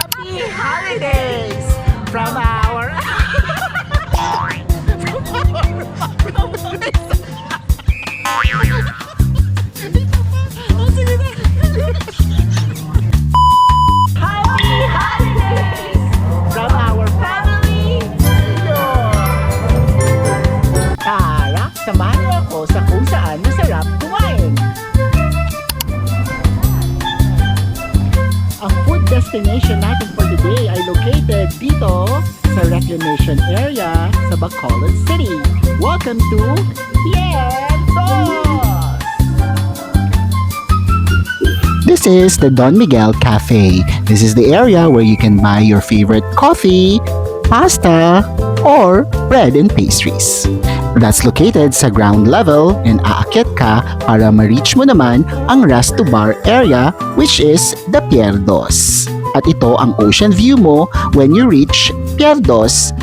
Happy holidays from our Happy holidays from our family. Tara, samahan niyo ako sa kung saan masarap kumain. Ang food destination natin for today ay located dito sa Reclamation area sa Bacolod City. Welcome to Pier. This is the Don Miguel Cafe. This is the area where you can buy your favorite coffee, pasta, or bread and pastries. That's located sa ground level and aakyat ka para ma-reach mo naman ang Restobar area which is the Pier. At ito ang ocean view mo when you reach Pier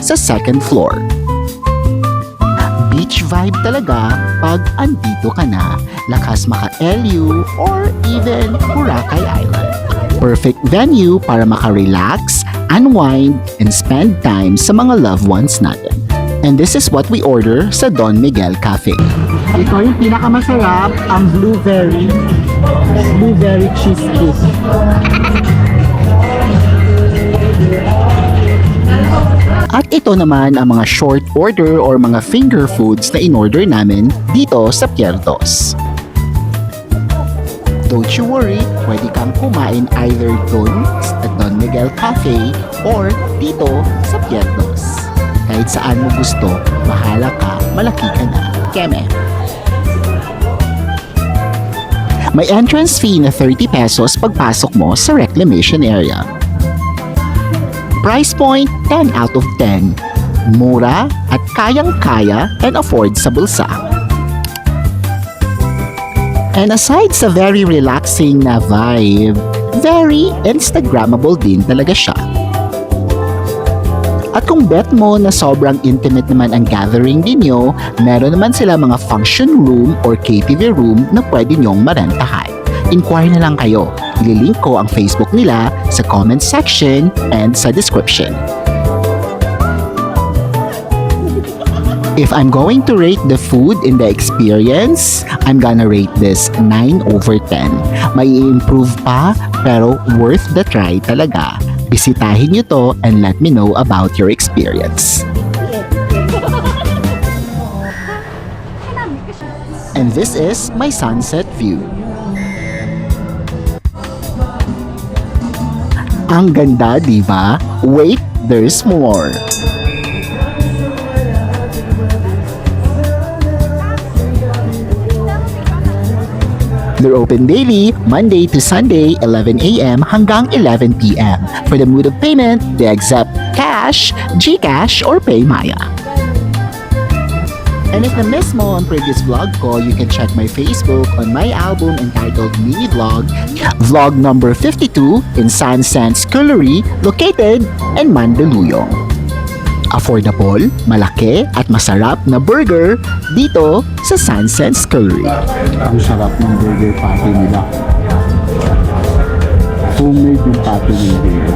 sa second floor. Beach vibe talaga pag andito ka na, lakas maka-LU or even Boracay Island. Perfect venue para maka-relax, unwind, and spend time sa mga loved ones natin. And this is what we order sa Don Miguel Cafe. Ito yung pinakamasarap, ang blueberry cheesecake. At ito naman ang mga short order or mga finger foods na in-order namin dito sa Pier. Don't you worry, pwede kang kumain either doon sa Don Miguel Cafe or dito sa Pier. Kahit saan mo gusto, bahala ka, malaki ka na. Keme. May entrance fee na 30 pesos pagpasok mo sa Reclamation area. Price point, 10 out of 10. Mura at kayang-kaya and afford sa bulsa. And aside sa very relaxing na vibe, very Instagrammable din talaga siya. At kung bet mo na sobrang intimate naman ang gathering ninyo, meron naman sila mga function room or KTV room na pwede nyong marentahan. Inquire na lang kayo. Ililink ko ang Facebook nila sa comment section and sa description. If I'm going to rate the food in the experience, I'm gonna rate this 9 over 10. May i-improve pa, pero worth the try talaga. Bisitahin nyo to and let me know about your experience. And this is my sunset view. Ang ganda, di ba? Wait, there's more. They're open daily, Monday to Sunday, 11 a.m. hanggang 11 p.m. For the mode of payment, they accept cash, GCash, or PayMaya. And if na-miss mo ang previous vlog ko, you can check my Facebook on my album entitled Mini Vlog, vlog number 52 in Sunsense Culinary, located in Mandaluyong. Affordable, malaki, at masarap na burger dito sa Sunsense Culinary. Ang sarap ng burger patty nila. Homemade yung patty nila.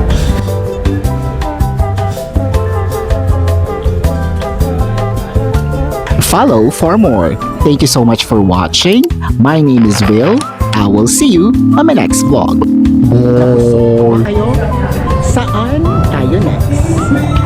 Follow for more. Thank you so much for watching. My name is Will. I will see you on my next vlog. Bye! Saan tayo next?